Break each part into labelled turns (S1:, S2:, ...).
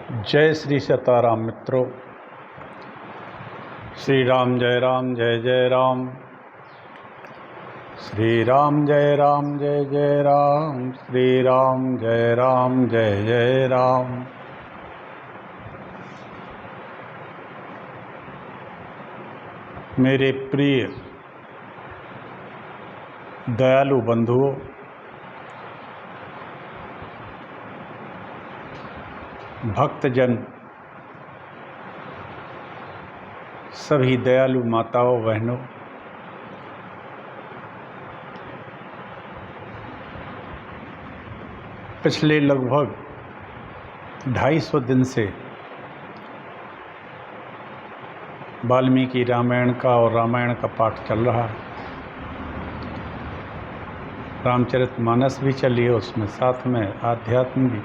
S1: जय श्री सीताराम मित्रों। श्री राम जय राम जय जय राम। श्री राम जय राम जय जय राम। श्री राम जय राम जय जय राम। मेरे प्रिय दयालु बंधुओं, भक्तजन, सभी दयालु माताओं बहनों, पिछले लगभग 250 दिन से वाल्मीकि रामायण का और रामायण का पाठ चल रहा है। रामचरितमानस भी चली है, उसमें साथ में आध्यात्म भी।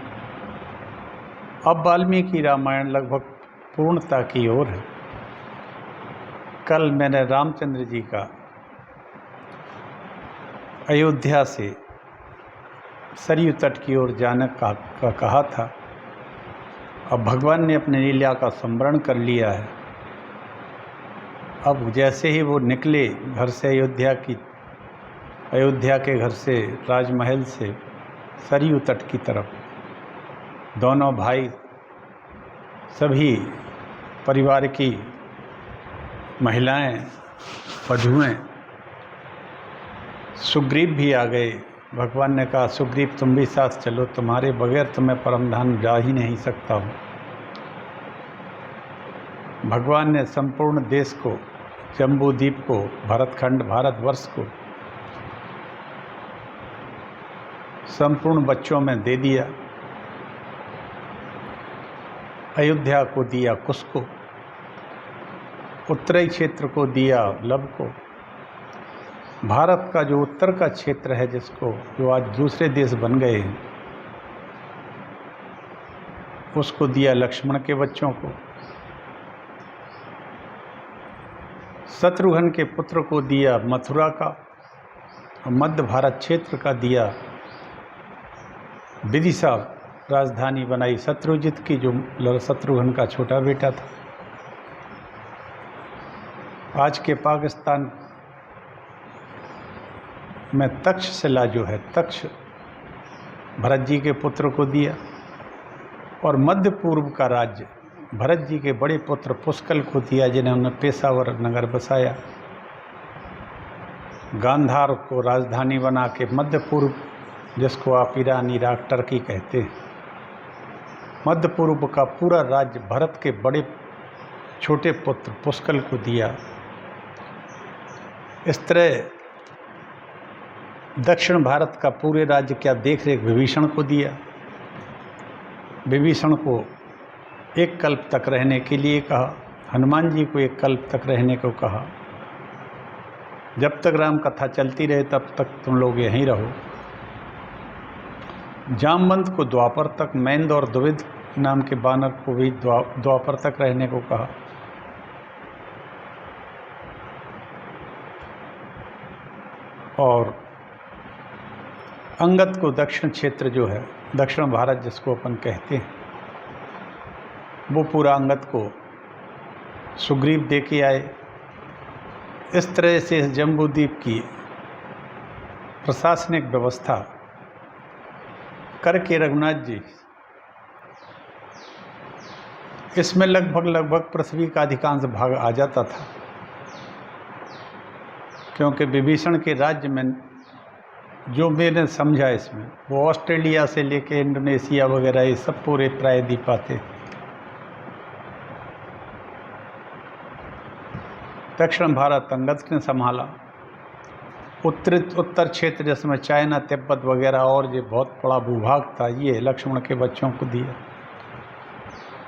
S1: अब वाल्मीकि रामायण लगभग पूर्णता की ओर है। कल मैंने रामचंद्र जी का अयोध्या से सरयू तट की ओर जाने का कहा था। अब भगवान ने अपने लीला का स्मरण कर लिया है। अब जैसे ही वो निकले घर से, अयोध्या के घर से, राजमहल से सरयू तट की तरफ, दोनों भाई, सभी परिवार की महिलाएं, वधुएं, सुग्रीव भी आ गए। भगवान ने कहा, सुग्रीव तुम भी साथ चलो, तुम्हारे बगैर तो मैं परमधाम जा ही नहीं सकता हूँ। भगवान ने संपूर्ण देश को, जम्बूद्वीप को, भरतखंड, भारतवर्ष को संपूर्ण बच्चों में दे दिया। अयोध्या को दिया कुश को, उत्तरी क्षेत्र को दिया लव को, भारत का जो उत्तर का क्षेत्र है, जो आज दूसरे देश बन गए हैं, उसको दिया लक्ष्मण के बच्चों को। शत्रुघ्न के पुत्र को दिया मथुरा का, और मध्य भारत क्षेत्र का दिया विदिशा राजधानी बनाई शत्रुजित की, जो शत्रुघ्न का छोटा बेटा था। आज के पाकिस्तान में तक्षशिला जो है, तक्ष भरत जी के पुत्र को दिया, और मध्य पूर्व का राज्य भरत जी के बड़े पुत्र पुष्कल को दिया, जिन्होंने पेशावर नगर बसाया। गांधार को राजधानी बना के मध्य पूर्व, जिसको आप ईरान, इराक, टर्की कहते हैं, मध्य पूर्व का पूरा राज्य भरत के बड़े छोटे पुत्र पुष्कल को दिया। इस तरह दक्षिण भारत का पूरे राज्य क्या देख रेख विभीषण को दिया। विभीषण को एक कल्प तक रहने के लिए कहा, हनुमान जी को एक कल्प तक रहने को कहा। जब तक राम कथा चलती रहे तब तक तुम लोग यहीं रहो। जामवंत को द्वापर तक, मैंद और द्विविद नाम के बानर को भी द्वापर तक रहने को कहा। और अंगद को दक्षिण क्षेत्र जो है, दक्षिण भारत जिसको अपन कहते हैं, वो पूरा अंगद को सुग्रीव दे के आए। इस तरह से इस जम्बूद्वीप की प्रशासनिक व्यवस्था करके रघुनाथ जी, इसमें लगभग पृथ्वी का अधिकांश भाग आ जाता था, क्योंकि विभीषण के राज्य में जो मैंने समझा इसमें, वो ऑस्ट्रेलिया से लेके इंडोनेशिया वगैरह ये सब पूरे प्रायद्वीप आते। दक्षिण भारत अंगद ने संभाला। उत्तर क्षेत्र जिसमें चाइना, तिब्बत वगैरह और ये बहुत बड़ा भूभाग था, ये लक्ष्मण के बच्चों को दिया।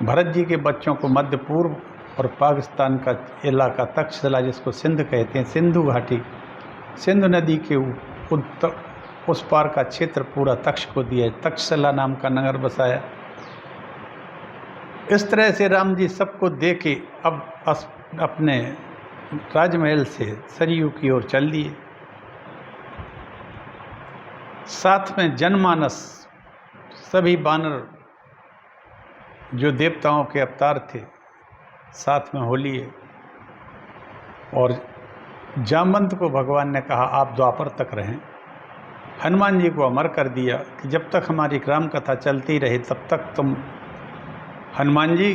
S1: भरत जी के बच्चों को मध्य पूर्व और पाकिस्तान का इलाका तक्षशिला, जिसको सिंध कहते हैं, सिंधु घाटी, सिंधु नदी के उत्तर उस पार का क्षेत्र पूरा तक्ष को दिया। तक्षशिला नाम का नगर बसाया। इस तरह से राम जी सबको दे के अब अपने राजमहल से सरयू की ओर चल दिए। साथ में जनमानस, सभी बानर जो देवताओं के अवतार थे, साथ में होली है। और जामवंत को भगवान ने कहा आप द्वापर तक रहें। हनुमान जी को अमर कर दिया कि जब तक हमारी राम कथा चलती रहे तब तक तुम हनुमान जी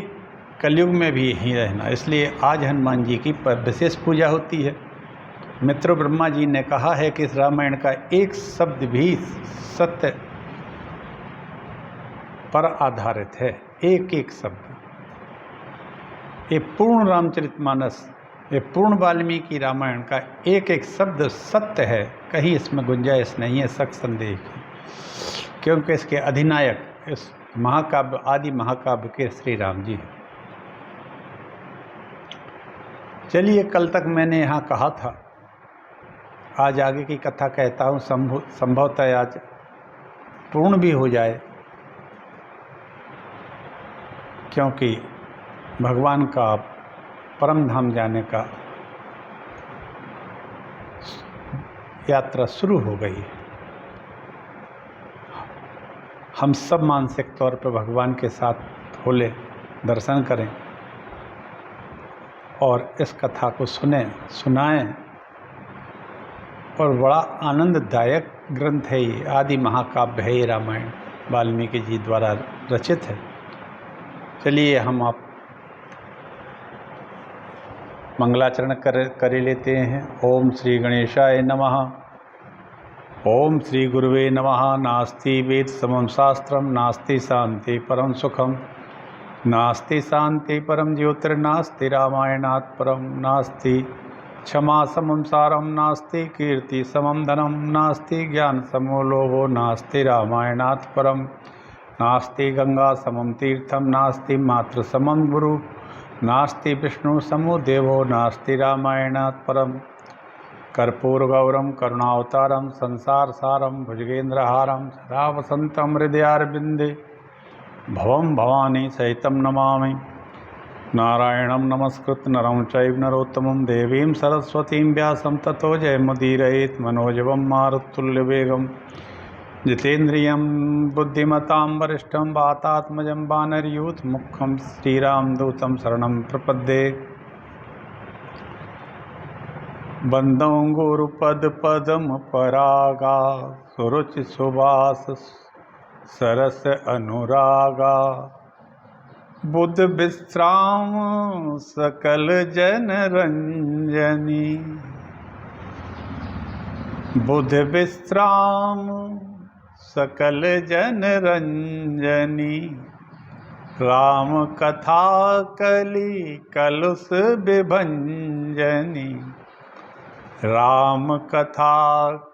S1: कलयुग में भी यहीं रहना। इसलिए आज हनुमान जी की विशेष पूजा होती है। मित्र ब्रह्मा जी ने कहा है कि इस रामायण का एक शब्द भी सत्य पर आधारित है, एक एक शब्द। ये पूर्ण रामचरितमानस, ये पूर्ण वाल्मीकि रामायण का एक एक शब्द सत्य है, कहीं इसमें गुंजाइश नहीं है शक संदेह की, क्योंकि इसके अधिनायक इस महाकाव्य, आदि महाकाव्य के श्री राम जी। चलिए, कल तक मैंने यहाँ कहा था, आज आगे की कथा कहता हूँ, संभवतः आज पूर्ण भी हो जाए, क्योंकि भगवान का परम धाम जाने का यात्रा शुरू हो गई है। हम सब मानसिक तौर पर भगवान के साथ होले, दर्शन करें और इस कथा को सुनाएं। और बड़ा आनंददायक ग्रंथ है ये, आदि महाकाव्य है ये रामायण, वाल्मीकि जी द्वारा रचित है। चलिए हम आप मंगलाचरण कर लेते हैं। ओम श्री गणेशाय नमः। ओम श्री गुरुवे नमः। नास्ति वेद समम शास्त्रम, नास्ति शांति परम सुखम, नास्ति शांति परम ज्योतिर्नास्ति रामायणात् परम, नास्ति क्षमा समम सारम, नास्ति कीर्ति समम धनम, नास्ति ज्ञान समो लोभो, नास्ति रामायणात् परम, नास्ति गंगा समम तीर्थम, नास्ति मातृ समम गुरु, नास्ति विष्णु समो देवो, नास्ति रामायणात् परम। कर्पूर गौरम करुणावतारम संसार सारम भुजगेन्द्रहारम सदा वसंतम हृदयारविंदे भवम भवानी सहितम नमामि। नारायणं नमस्कृत नरं चैव नरोत्तमं देवीं सरस्वतीं व्यासं ततो जयमुदीरयेत्। मनोजवं मारुततुल्यवेगं जितेन्द्रियं बुद्धिमतां वरिष्ठं वातात्मजं वानरयूथमुख्यं श्रीरामदूतं शरणं प्रपद्ये। बंदौ गुरुपद पदम परागा, सुरुचि सुवास सरस अनुरागा, बुध विश्राम सकल जन रंजनी, बुध विश्राम सकल जन रंजनी, राम कथा कलि कलुष विभंजनी, राम कथा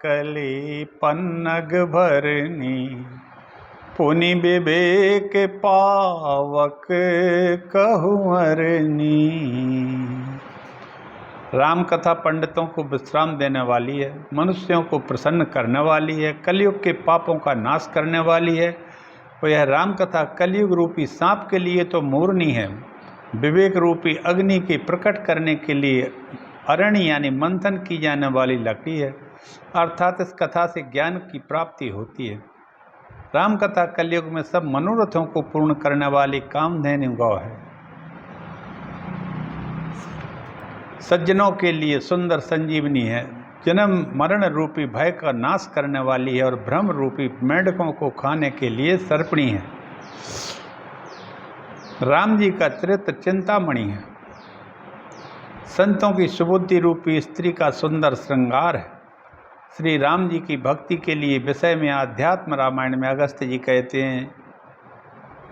S1: कलि पन्नग भरनी, पुनि विवेक पावक कहूँरनी। राम कथा पंडितों को विश्राम देने वाली है, मनुष्यों को प्रसन्न करने वाली है, कलयुग के पापों का नाश करने वाली है। और यह राम कथा कलयुग रूपी सांप के लिए तो मूर्नी है, विवेक रूपी अग्नि की प्रकट करने के लिए अरण्य यानी मंथन की जाने वाली लकड़ी है। अर्थात इस कथा से ज्ञान की प्राप्ति होती है। राम कथा कलयुग में सब मनोरथों को पूर्ण करने वाली कामधेनु गौ है। सज्जनों के लिए सुंदर संजीवनी है, जन्म मरण रूपी भय का नाश करने वाली है और भ्रम रूपी मेंढकों को खाने के लिए सर्पणी है। राम जी का चरित्र चिंतामणि है, संतों की सुबुद्धि रूपी स्त्री का सुंदर श्रृंगार है। श्री राम जी की भक्ति के लिए विषय में आध्यात्म रामायण में अगस्त्य जी कहते हैं,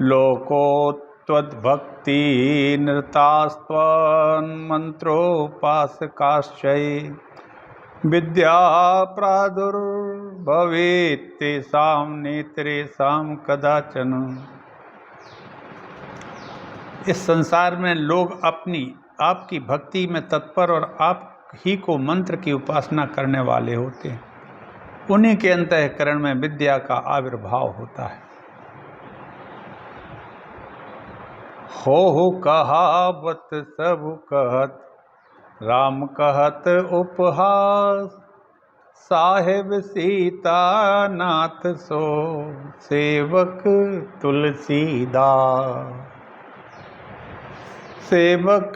S1: लोको त्वद्भक्ति नृतास्त्वन् मंत्रोपासकाश्चै, विद्या प्रादुर्भवेत् तेषां नेत्रेषां कदाचन। इस संसार में लोग आपकी भक्ति में तत्पर और आप ही को मंत्र की उपासना करने वाले होते हैं। उन्हीं के अंतःकरण में विद्या का आविर्भाव होता है। हो कहावत सब कहत, राम कहत उपहास, साहेब सीता नाथ सो सेवक तुलसीदास। सेवक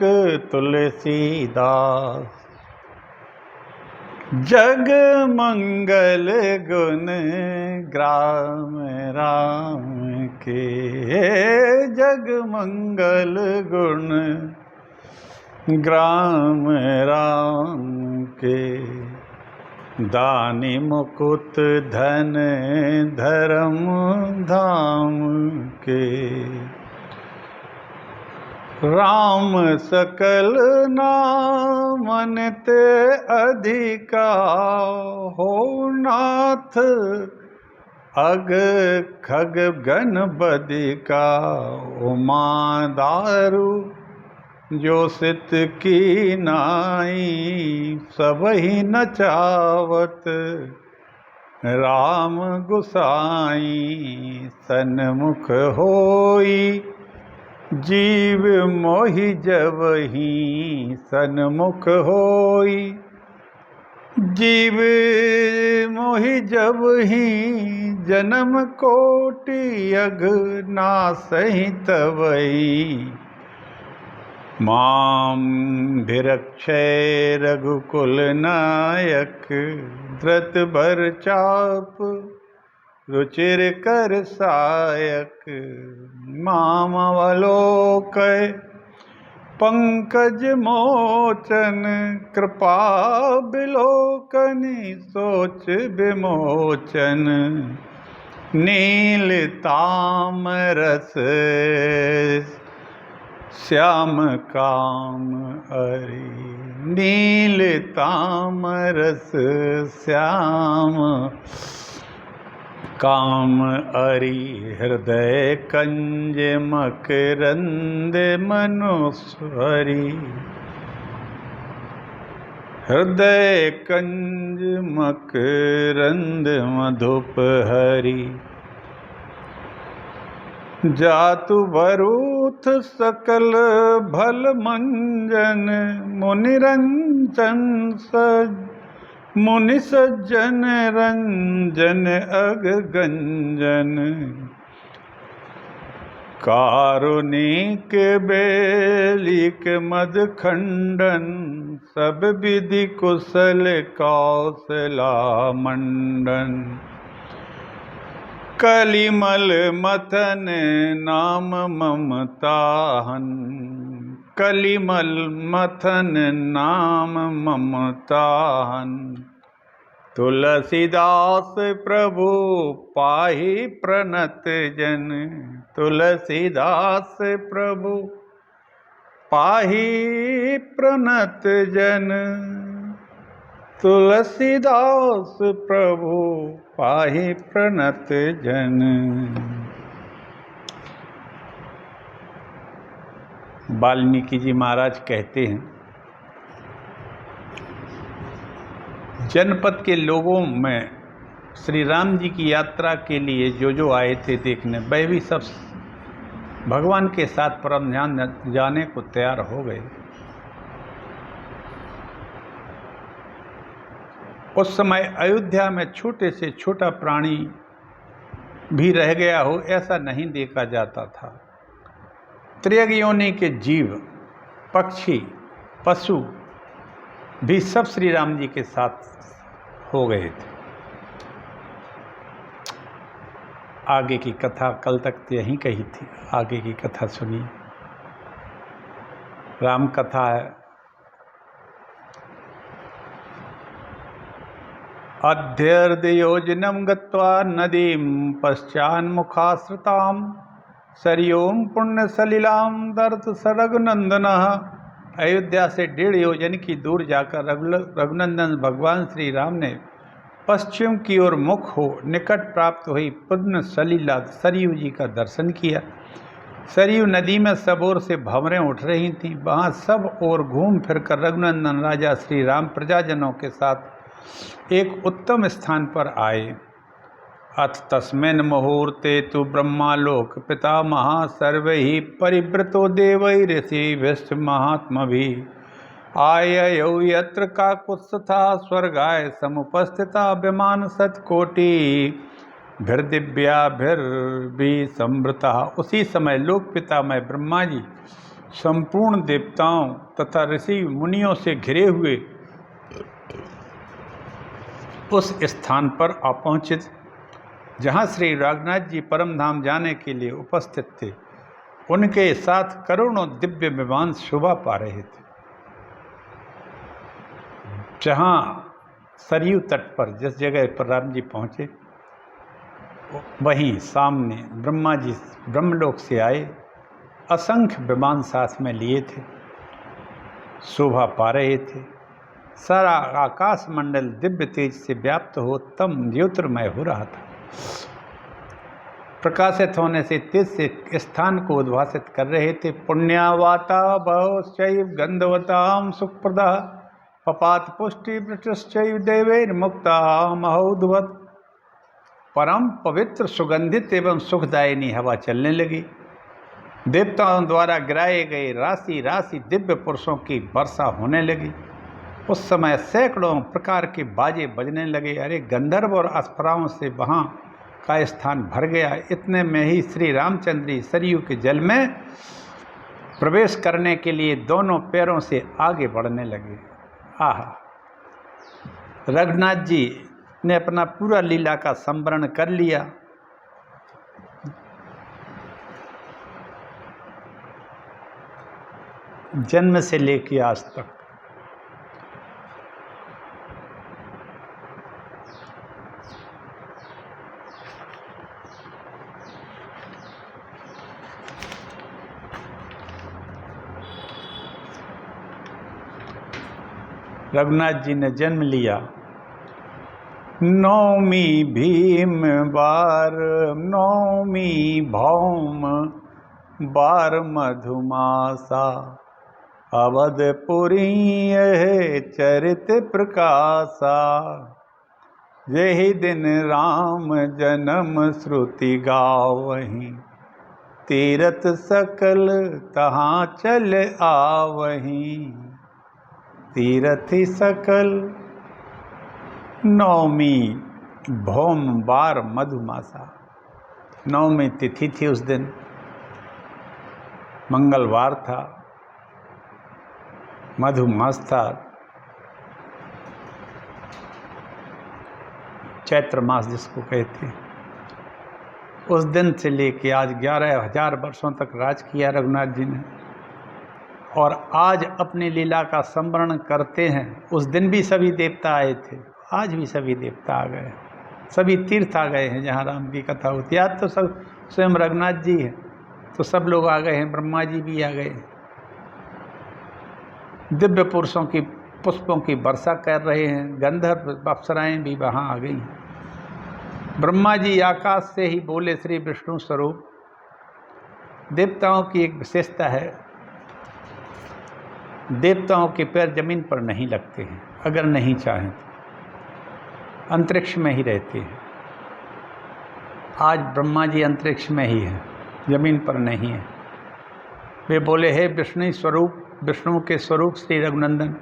S1: तुलसीदास। जग मंगल गुण ग्राम राम के, जग मंगल गुण ग्राम राम के। दानी मुकुट धन धर्म धाम के, राम सकल नामन ते अधिका। हो नाथ अग खग गण बदिका। उमा दारु जो सित की नाई, सबहि नचावत राम गुसाई। सन्मुख होई जीव मोहि जबहि, सन्मुख होई जीव मोहि जबहि। जन्म कोटि अघ नासहि तबहि। माम भिरक्षय रघुकुल नायक, धृत भर चाप रुचिर कर सायक। माम अवलोकय पंकज मोचन, कृपा बिलोकनि सोच विमोचन। नील तामरस श्याम काम अरि, नील तामरस श्याम काम अरि। हृदय कंज मकरंद मनुस्वरी, हृदय कंज मकरंद मधुप हरि। जातु बरूथ सकल भल मंजन, मुनिरंजन मुनि सज्जन रंजन अग गंजन। कारुणिक बेलिक मद खंडन, सब विधि कुशल कौशला मंडन। कलिमल मथन नाम ममताहन, कलिमल मथन नाम ममताहन। तुलसीदास प्रभु पाहि प्रणत जन, तुलसीदास प्रभु पाहि प्रणत जन। तुलसीदास प्रभु पाहि प्रणत जन। वाल्मीकि जी महाराज कहते हैं, जनपद के लोगों में श्री राम जी की यात्रा के लिए जो आए थे देखने, वह भी सब भगवान के साथ परम ध्यान जाने को तैयार हो गए। उस समय अयोध्या में छोटे से छोटा प्राणी भी रह गया हो ऐसा नहीं देखा जाता था। त्रियग योनि के जीव, पक्षी, पशु भी सब श्री राम जी के साथ हो गए थे। आगे की कथा कल तक तो यहीं कही थी, आगे की कथा सुनिए। राम कथा है। अध्यर्धयोजनं गत्वा नदीं पश्चान्मुखाश्रितां, सरयों पुण्यसलिलां दर्द रघुनंदनः। अयोध्या से 1.5 योजन की दूर जाकर रघुनंदन भगवान श्री राम ने पश्चिम की ओर मुख हो निकट प्राप्त हुई पुण्य सलीला सरयू जी का दर्शन किया। सरयू नदी में सब ओर से भंवरें उठ रही थीं। वहाँ सब ओर घूम फिरकर रघुनंदन राजा श्री राम प्रजाजनों के साथ एक उत्तम स्थान पर आए। अथ तस्मिन् मुहूर्ते तु ब्रह्मालोक पितामह सर्वैः परिवृतो देवैः ऋषिभिश्च महात्मभिः आययौ यत्र काकुत्स्थः स्वर्गाय समुपस्थिता विमान सत्कोटि भीर्दिव्याभिर्भि संवृतः। उसी समय लोक पितामह ब्रह्मा जी संपूर्ण देवताओं तथा ऋषि मुनियों से घिरे हुए उस स्थान पर आ पहुँचे जहाँ श्री रघुनाथ जी परम धाम जाने के लिए उपस्थित थे। उनके साथ करोड़ों दिव्य विमान शोभा पा रहे थे। जहाँ सरयू तट पर जिस जगह पर राम जी पहुँचे, वहीं सामने ब्रह्मा जी ब्रह्मलोक से आए, असंख्य विमान साथ में लिए थे, शोभा पा रहे थे। सारा आकाश मंडल दिव्य तेज से व्याप्त हो तम ज्योतिर्मय हो रहा था। प्रकाशित होने से तेज से स्थान को उद्भासित कर रहे थे। पुण्यावाता बहुश्चैव गंधवताम सुप्रदा पपात पुष्टि ब्रतश्चैव देवैर मुक्ता महोद्भवत। परम पवित्र सुगंधित एवं सुखदायिनी हवा चलने लगी। देवताओं द्वारा गिराए गए राशि राशि दिव्य पुरुषों की वर्षा होने लगी। उस समय सैकड़ों प्रकार के बाजे बजने लगे। अरे गंधर्व और अप्सराओं से वहाँ का स्थान भर गया। इतने में ही श्री रामचंद्र जी सरयू के जल में प्रवेश करने के लिए दोनों पैरों से आगे बढ़ने लगे। आहा, रघुनाथ जी ने अपना पूरा लीला का संवरण कर लिया। जन्म से लेकर आज तक रघुनाथ जी ने जन्म लिया। नौमी भीम बार नौमी भौम बार मधुमासा अवधपुरी यह चरित प्रकाशा। यही दिन राम जन्म श्रुति गावहीं तीरथ सकल तहाँ चल आवहीं। तीरथ सकल नौमी भौम बार मधुमासा। नौमी तिथि थी उस दिन, मंगलवार था, मधुमास था, चैत्र मास जिसको कहते हैं। उस दिन से लेके आज 11,000 वर्षों तक राज किया रघुनाथ जी ने, और आज अपनी लीला का संवरण करते हैं। उस दिन भी सभी देवता आए थे, आज भी सभी देवता आ गए, सभी तीर्थ आ गए हैं जहाँ राम की कथा होती है। आज तो सब स्वयं रघुनाथ जी हैं, तो सब लोग आ गए हैं, ब्रह्मा जी भी आ गए, दिव्य पुरुषों की पुष्पों की वर्षा कर रहे हैं, गंधर्व अप्सराएं भी वहाँ आ गई। ब्रह्मा जी आकाश से ही बोले श्री विष्णु स्वरूप। देवताओं की एक विशेषता है, देवताओं के पैर जमीन पर नहीं लगते हैं, अगर नहीं चाहें तो अंतरिक्ष में ही रहते हैं। आज ब्रह्मा जी अंतरिक्ष में ही हैं, जमीन पर नहीं है। वे बोले, हे विष्णु स्वरूप, विष्णु के स्वरूप श्री रघुनंदन,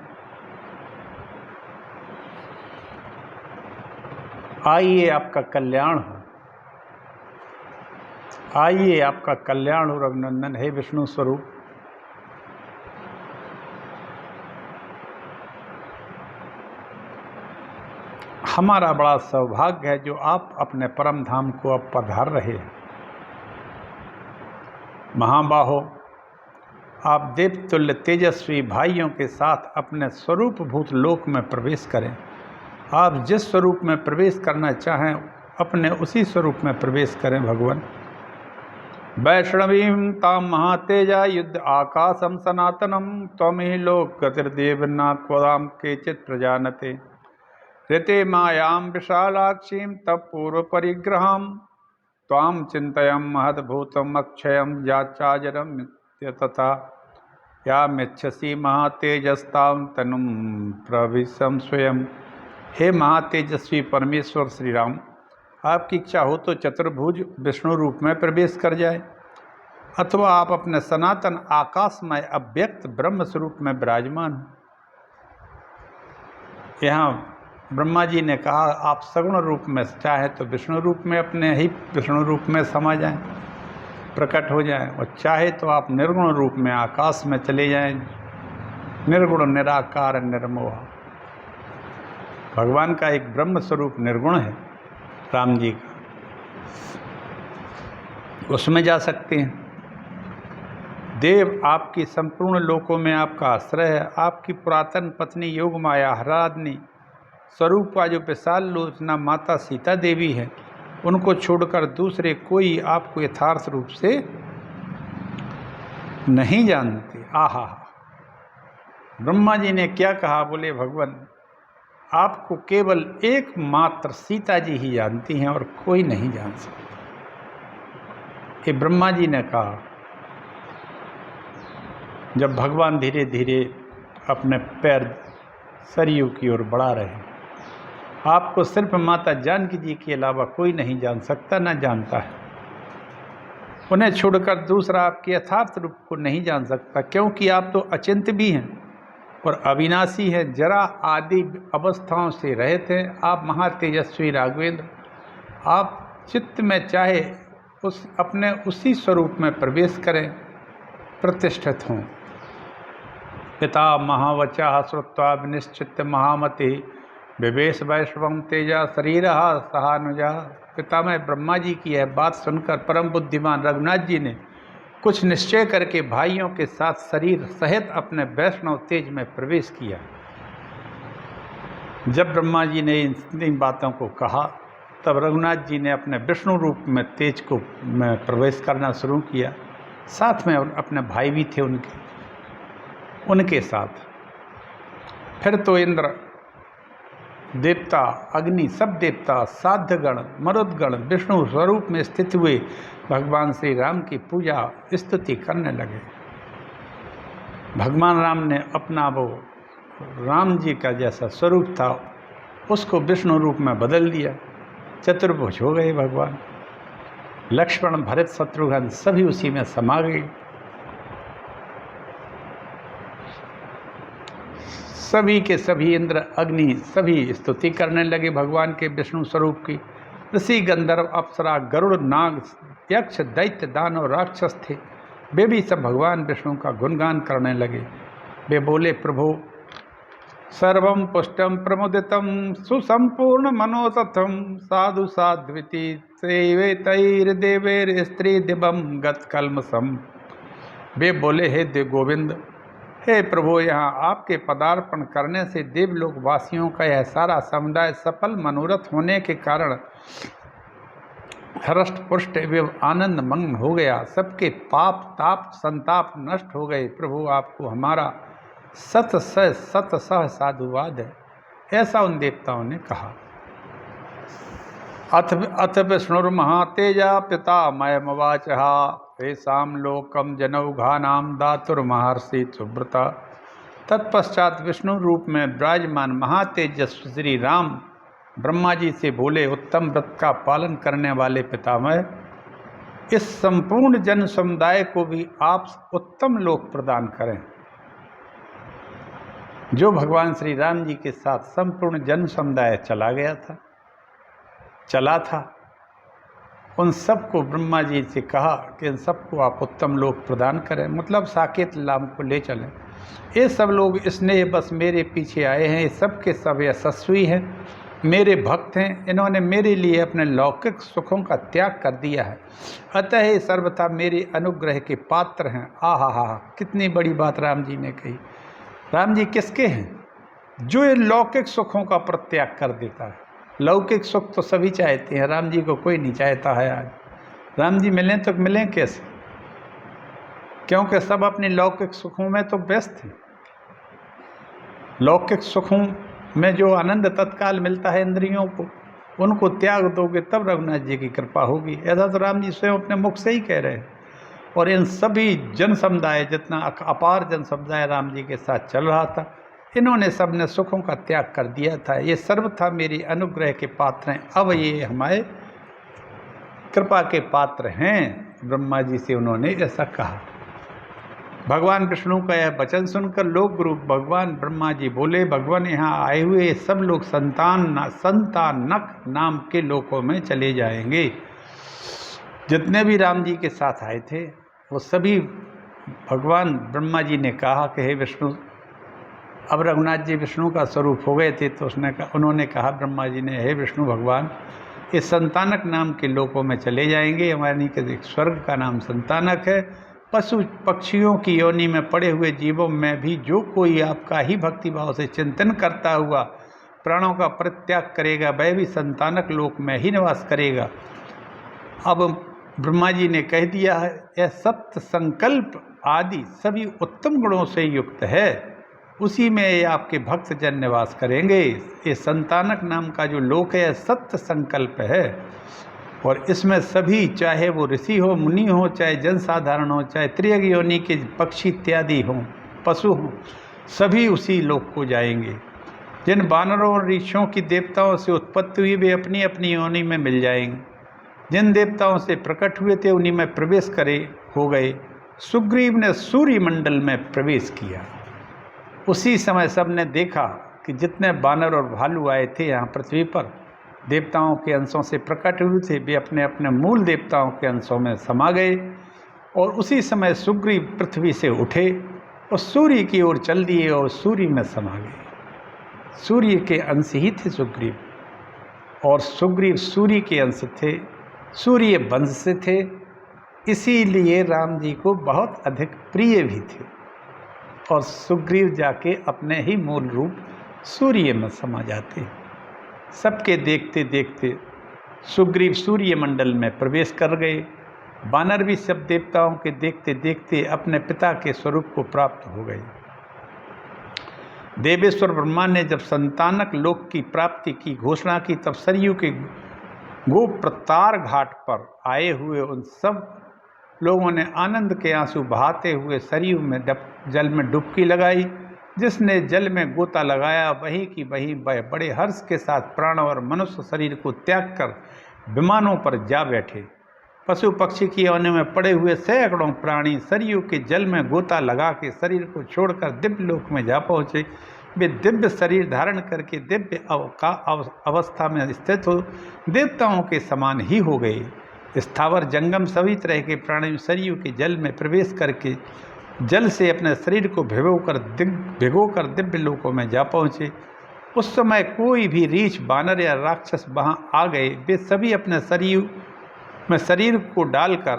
S1: आइए आपका कल्याण हो, आइए आपका कल्याण हो रघुनंदन, हे विष्णु स्वरूप। हमारा बड़ा सौभाग्य है जो आप अपने परम धाम को अब पधार रहे हैं। महाबाहो, आप देवतुल्य तेजस्वी भाइयों के साथ अपने स्वरूप भूत लोक में प्रवेश करें। आप जिस स्वरूप में प्रवेश करना चाहें अपने उसी स्वरूप में प्रवेश करें भगवान। वैष्णवीं ताम महातेजा युद्ध आकाशम सनातनम त्वमेहि लोक गतिर्देव न क्वदाम केचित् प्रजानते। ऋते मायां विशालाक्षीं तप पूर्व परिग्रहं त्वां चिंतयं महद्भूतम् अक्षयं याचाजरं तथा यामिच्छसि महातेजस्तां तनुं प्रविशं स्वयं। हे महातेजस्वी परमेश्वर श्री राम, आपकी इच्छा हो तो चतुर्भुज विष्णु रूप में प्रवेश कर जाए, अथवा आप अपने सनातन आकाशमय अव्यक्त ब्रह्म स्वरूप में विराजमान हो। यहाँ ब्रह्मा जी ने कहा, आप सगुण रूप में चाहे तो विष्णु रूप में अपने ही विष्णु रूप में समा जाएं, प्रकट हो जाएं, और चाहे तो आप निर्गुण रूप में आकाश में चले जाएं, निर्गुण निराकार निर्मोह। भगवान का एक ब्रह्म स्वरूप निर्गुण है राम जी का, उसमें जा सकते हैं। देव आपकी संपूर्ण लोकों में आपका आश्रय है। आपकी पुरातन पत्नी योग माया हरादनी स्वरूप का जो विशाल लोचना माता सीता देवी है, उनको छोड़कर दूसरे कोई आपको यथार्थ रूप से नहीं जानते। आहा, ब्रह्मा जी ने क्या कहा? बोले भगवान आपको केवल एकमात्र सीता जी ही जानती हैं और कोई नहीं जान सकता। ये ब्रह्मा जी ने कहा। जब भगवान धीरे धीरे अपने पैर सरयू की ओर बढ़ा रहे, आपको सिर्फ माता जानकी जी के अलावा कोई नहीं जान सकता, न जानता है। उन्हें छोड़कर दूसरा आपके यथार्थ रूप को नहीं जान सकता, क्योंकि आप तो अचिंत्य भी हैं और अविनाशी हैं। जरा आदि अवस्थाओं से रहित हैं। आप महातेजस्वी राघवेंद्र, आप चित्त में चाहे अपने उसी स्वरूप में प्रवेश करें, प्रतिष्ठित हों। पिता महावचा श्रुत्वा विनिश्चित महामति विवेश वैश्वम तेजा शरीर सहानुजा। पिता में ब्रह्मा जी की यह बात सुनकर परम बुद्धिमान रघुनाथ जी ने कुछ निश्चय करके भाइयों के साथ शरीर सहित अपने वैष्णव तेज में प्रवेश किया। जब ब्रह्मा जी ने इन बातों को कहा, तब रघुनाथ जी ने अपने विष्णु रूप में तेज को में प्रवेश करना शुरू किया। साथ में अपने भाई भी थे उनके साथ। फिर तो इंद्र देवता, अग्नि, सब देवता, साध्यगण, मरुदगण विष्णु स्वरूप में स्थित हुए भगवान श्री राम की पूजा स्तुति करने लगे। भगवान राम ने अपना वो राम जी का जैसा स्वरूप था उसको विष्णु रूप में बदल दिया। चतुर्भुज हो गए भगवान। लक्ष्मण, भरत, शत्रुघ्न सभी उसी में समा गए। सभी के सभी इंद्र, अग्नि सभी स्तुति करने लगे भगवान के विष्णु स्वरूप की। ऋषि, गंधर्व, अप्सरा, गरुड़, नाग, यक्ष, दैत्य, दानव, राक्षस थे। वे भी सब भगवान विष्णु का गुणगान करने लगे। वे बोले, प्रभु सर्वं पुष्टम प्रमुदितम सुसंपूर्ण मनोतथम साधु साध्विति सेवेतैर्देवैर स्त्री दिवम गत्कल्मषम्। वे बोले, हे देव गोविंद, हे प्रभु, यहाँ आपके पदार्पण करने से देवलोक वासियों का यह सारा समुदाय सफल मनोरथ होने के कारण हृष्ट पुष्ट एवं आनंद मग्न हो गया। सबके पाप ताप संताप नष्ट हो गए। प्रभु, आपको हमारा सत सह साधुवाद है। ऐसा उन देवताओं ने कहा। अथ विष्णुर्महातेजा पिता मयमवाचहा तेषां लोकम जनौघा नाम दातुर महर्षि सुव्रता। तत्पश्चात विष्णु रूप में विराजमान महातेजस्वी श्री राम ब्रह्मा जी से बोले, उत्तम व्रत का पालन करने वाले पितामह, इस संपूर्ण जन समुदाय को भी आप उत्तम लोक प्रदान करें। जो भगवान श्री राम जी के साथ संपूर्ण जन समुदाय चला था, उन सबको ब्रह्मा जी से कहा कि इन सबको आप उत्तम लोक प्रदान करें, मतलब साकेत लाम को ले चलें। ये सब लोग स्नेह बस मेरे पीछे आए हैं। ये सब के सब यशस्वी हैं, मेरे भक्त हैं। इन्होंने मेरे लिए अपने लौकिक सुखों का त्याग कर दिया है, अतः ये सर्वथा मेरे अनुग्रह के पात्र हैं। आहा, कितनी बड़ी बात राम जी ने कही। राम जी किसके हैं? जो ये लौकिक सुखों का परित्याग कर देता है। लौकिक सुख तो सभी चाहते हैं, राम जी को कोई नहीं चाहता है। आज राम जी मिलें तो मिलें कैसे? क्योंकि सब अपने लौकिक सुखों में तो व्यस्त हैं। लौकिक सुखों में जो आनंद तत्काल मिलता है इंद्रियों को, उनको त्याग दोगे तब रघुनाथ जी की कृपा होगी। ऐसा तो राम जी स्वयं अपने मुख से ही कह रहे हैं। और इन सभी जन समुदाय, जितना अपार जन समुदाय राम जी के साथ चल रहा था, इन्होंने सब ने सुखों का त्याग कर दिया था। ये सर्वथा मेरी अनुग्रह के पात्र हैं। अब ये हमारे कृपा के पात्र हैं। ब्रह्मा जी से उन्होंने ऐसा कहा। भगवान विष्णु का यह वचन सुनकर लोक गुरु भगवान ब्रह्मा जी बोले, भगवान यहाँ आए हुए सब लोग संतानक नाम के लोकों में चले जाएंगे। जितने भी राम जी के साथ आए थे वो सभी भगवान ब्रह्मा जी ने कहा कि हे विष्णु, अब रघुनाथ जी विष्णु का स्वरूप हो गए थे, तो उन्होंने कहा ब्रह्मा जी ने, हे विष्णु भगवान, इस संतानक नाम के लोकों में चले जाएंगे। हमारे के स्वर्ग का नाम संतानक है। पशु पक्षियों की योनि में पड़े हुए जीवों में भी जो कोई आपका ही भक्तिभाव से चिंतन करता हुआ प्राणों का परित्याग करेगा, वह भी संतानक लोक में ही निवास करेगा। अब ब्रह्मा जी ने कह दिया है, यह सत्य संकल्प आदि सभी उत्तम गुणों से युक्त है, उसी में ये आपके भक्त जन निवास करेंगे। ये संतानक नाम का जो लोक है सत्य संकल्प है, और इसमें सभी, चाहे वो ऋषि हो, मुनि हो, चाहे जनसाधारण हो, चाहे त्रियग योनि के पक्षी इत्यादि हों, पशु हों, सभी उसी लोक को जाएंगे। जिन वानरों और ऋषियों की देवताओं से उत्पत्ति हुई वे अपनी अपनी योनि में मिल जाएंगे। जिन देवताओं से प्रकट हुए थे उन्हीं में प्रवेश करे हो गए। सुग्रीव ने सूर्य मंडल में प्रवेश किया। उसी समय सबने देखा कि जितने बानर और भालू आए थे यहाँ पृथ्वी पर, देवताओं के अंशों से प्रकट हुए थे, वे अपने अपने मूल देवताओं के अंशों में समा गए। और उसी समय सुग्रीव पृथ्वी से उठे और सूर्य की ओर चल दिए और सूर्य में समा गए। सूर्य के अंश ही थे सुग्रीव, और सुग्रीव सूर्य के अंश थे, सूर्य वंश से थे, इसीलिए राम जी को बहुत अधिक प्रिय भी थे। और सुग्रीव जाके अपने ही मूल रूप सूर्य में समा जाते। सबके देखते देखते सुग्रीव सूर्य मंडल में प्रवेश कर गए। वानर भी सब देवताओं के देखते देखते अपने पिता के स्वरूप को प्राप्त हो गए। देवेश्वर ब्रह्मा ने जब संतानक लोक की प्राप्ति की घोषणा की, तब सरयू के गोप्रतार घाट पर आए हुए उन सब लोगों ने आनंद के आंसू बहाते हुए सरयू में जल में डुबकी लगाई। जिसने जल में गोता लगाया वही की वही बड़े हर्ष के साथ प्राण और मनुष्य शरीर को त्याग कर विमानों पर जा बैठे। पशु पक्षी की योनि में पड़े हुए सैकड़ों प्राणी सरयू के जल में गोता लगा के शरीर को छोड़कर दिव्य लोक में जा पहुँचे। वे दिव्य शरीर धारण करके दिव्य अवस्था में स्थित हो देवताओं के समान ही हो गए। स्थावर जंगम सभी तरह के प्राणी सरयू के जल में प्रवेश करके जल से अपने शरीर को भिगोकर दिव्य लोकों में जा पहुँचे। उस समय कोई भी रीछ, बानर या राक्षस वहाँ आ गए, वे सभी अपने सरयू में शरीर को डालकर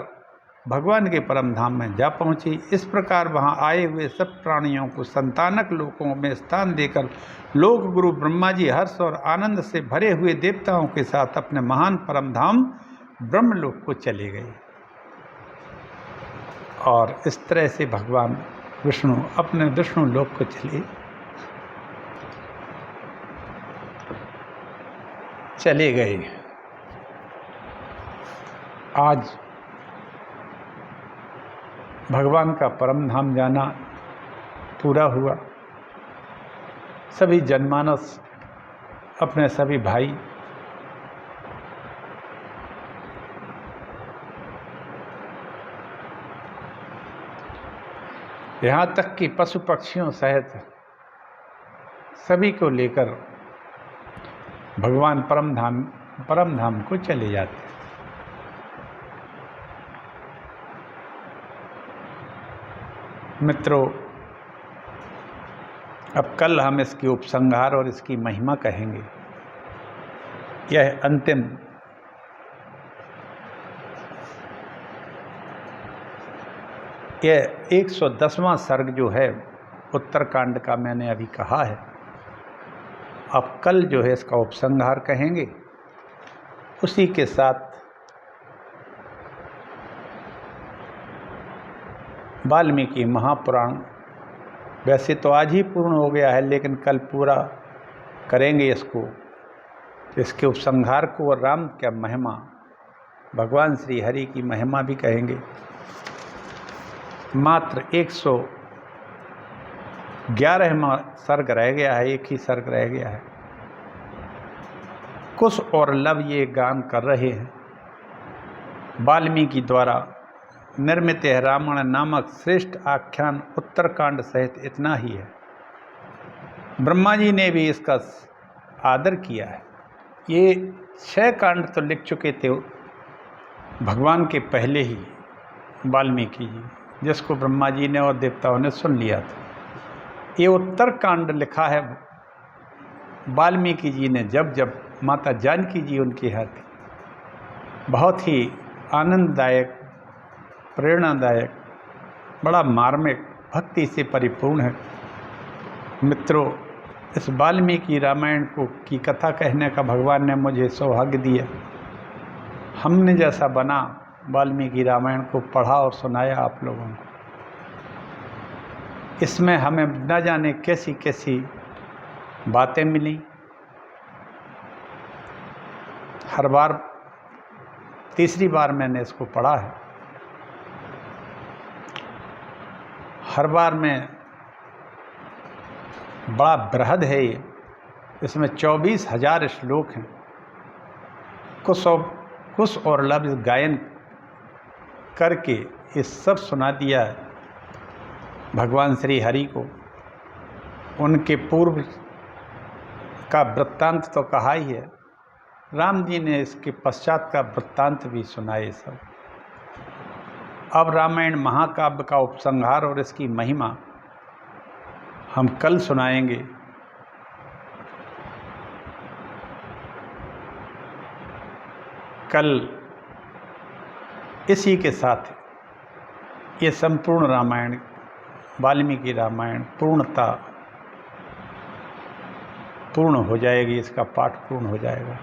S1: भगवान के परम धाम में जा पहुँचे। इस प्रकार वहाँ आए हुए सब प्राणियों को संतानक लोकों में स्थान देकर लोक गुरु ब्रह्मा जी हर्ष और आनंद से भरे हुए देवताओं के साथ अपने महान परम धाम ब्रह्मलोक को चले गए। और इस तरह से भगवान विष्णु अपने विष्णु लोक को चले गए। आज भगवान का परम धाम जाना पूरा हुआ। सभी जनमानस, अपने सभी भाई यहाँ तक कि पशु पक्षियों सहित सभी को लेकर भगवान परम धाम को चले जाते। मित्रों, अब कल हम इसकी उपसंहार और इसकी महिमा कहेंगे। यह अंतिम यह 110वां सर्ग जो है उत्तरकांड का मैंने अभी कहा है। अब कल जो है इसका उपसंहार कहेंगे। उसी के साथ वाल्मीकि महापुराण वैसे तो आज ही पूर्ण हो गया है, लेकिन कल पूरा करेंगे इसको, इसके उपसंहार को, और राम क्या महिमा, भगवान श्री हरि की महिमा भी कहेंगे। मात्र 111वां सर्ग रह गया है, एक ही सर्ग रह गया है। कुश और लव ये गान कर रहे हैं। वाल्मीकि द्वारा निर्मित है रामायण नामक श्रेष्ठ आख्यान उत्तरकांड सहित इतना ही है। ब्रह्मा जी ने भी इसका आदर किया है। ये 6 कांड तो लिख चुके थे भगवान के पहले ही वाल्मीकि जी, जिसको ब्रह्मा जी ने और देवताओं ने सुन लिया था। ये उत्तरकांड लिखा है वाल्मीकि जी ने जब जब माता जानकी जी उनके यहाँ थी। बहुत ही आनंददायक, प्रेरणादायक, बड़ा मार्मिक, भक्ति से परिपूर्ण है। मित्रों, इस वाल्मीकि रामायण की कथा कहने का भगवान ने मुझे सौभाग्य दिया। हमने जैसा बना वाल्मीकि रामायण को पढ़ा और सुनाया आप लोगों को। इसमें हमें न जाने कैसी कैसी बातें मिली। हर बार, तीसरी बार मैंने इसको पढ़ा है। हर बार में बड़ा बृहद है ये। इसमें 24,000 श्लोक हैं। कुछ और लफ्ज़ गायन करके ये सब सुना दिया है भगवान श्री हरि को। उनके पूर्व का वृत्तांत तो कहा ही है, राम जी ने इसके पश्चात का वृत्तांत भी सुनाए सब। अब रामायण महाकाव्य का उपसंहार और इसकी महिमा हम कल सुनाएंगे। कल इसी के साथ ये संपूर्ण रामायण, वाल्मीकि रामायण पूर्ण हो जाएगी। इसका पाठ पूर्ण हो जाएगा,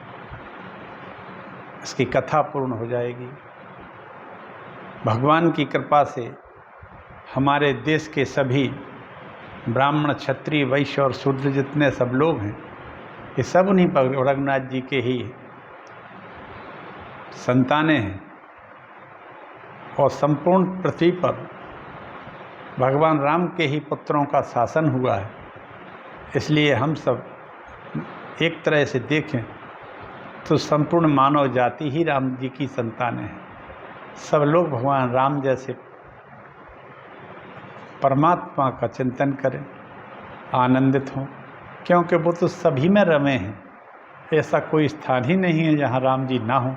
S1: इसकी कथा पूर्ण हो जाएगी। भगवान की कृपा से हमारे देश के सभी ब्राह्मण, क्षत्रिय, वैश्य और शूद्र जितने सब लोग हैं, ये सब उन्हीं पर रघुनाथ जी के ही संतानें हैं। और संपूर्ण पृथ्वी पर भगवान राम के ही पुत्रों का शासन हुआ है। इसलिए हम सब एक तरह से देखें तो संपूर्ण मानव जाति ही राम जी की संतानें हैं। सब लोग भगवान राम जैसे परमात्मा का चिंतन करें, आनंदित हों, क्योंकि वो तो सभी में रमे हैं। ऐसा कोई स्थान ही नहीं है जहाँ राम जी ना हो।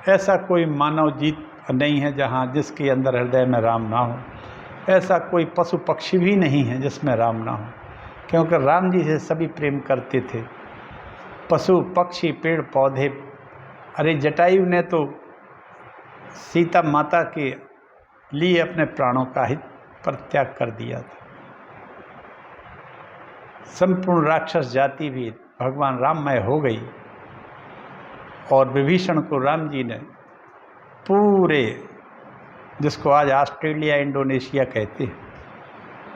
S1: ऐसा कोई मानव जीव नहीं है जहाँ जिसके अंदर हृदय में राम ना हो। ऐसा कोई पशु पक्षी भी नहीं है जिसमें राम ना हो, क्योंकि राम जी से सभी प्रेम करते थे। पशु पक्षी, पेड़ पौधे, अरे जटायु ने तो सीता माता के लिए अपने प्राणों का ही परित्याग कर दिया था। संपूर्ण राक्षस जाति भी भगवान राममय हो गई। और विभीषण को राम जी ने पूरे, जिसको आज ऑस्ट्रेलिया, इंडोनेशिया कहते हैं,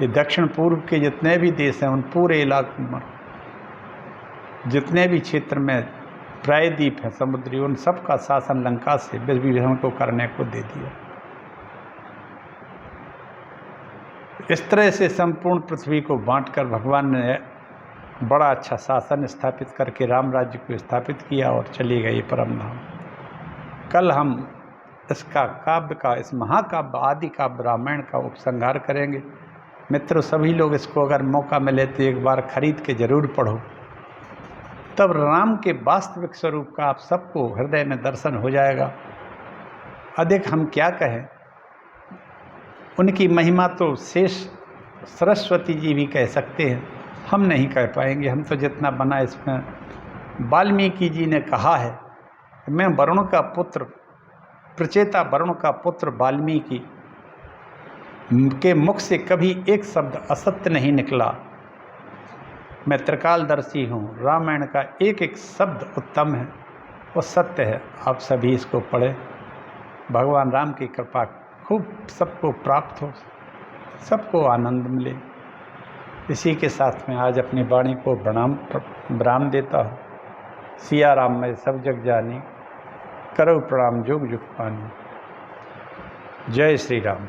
S1: ये दक्षिण पूर्व के जितने भी देश हैं, उन पूरे इलाकों में जितने भी क्षेत्र में प्रायद्वीप है समुद्री, उन सब का शासन लंका से विभीषण को करने को दे दिया। इस तरह से संपूर्ण पृथ्वी को बांटकर भगवान ने बड़ा अच्छा शासन स्थापित करके राम राज्य को स्थापित किया और चले गए परम धाम। कल हम इसका काव्य का, इस महाकाव्य आदि काव्य रामायण का उपसंहार करेंगे। मित्रों, सभी लोग इसको अगर मौका मिले तो एक बार खरीद के जरूर पढ़ो, तब राम के वास्तविक स्वरूप का आप सबको हृदय में दर्शन हो जाएगा। अधिक हम क्या कहें, उनकी महिमा तो शेष सरस्वती जी भी कह सकते हैं, हम नहीं कह पाएंगे। हम तो जितना बना इसमें वाल्मीकि जी ने कहा है, मैं वरुण का पुत्र, प्रचेता वरुण का पुत्र वाल्मीकि के मुख से कभी एक शब्द असत्य नहीं निकला। मैं त्रिकालदर्शी हूँ। रामायण का एक एक शब्द उत्तम है, वो सत्य है। आप सभी इसको पढ़ें। भगवान राम की कृपा खूब सबको प्राप्त हो, सबको आनंद मिले। इसी के साथ में आज अपनी वाणी को विराम देता हूँ। सिया राम मैं सब जग जानी, करो प्रणाम जुग जुग पानी। जय श्री राम।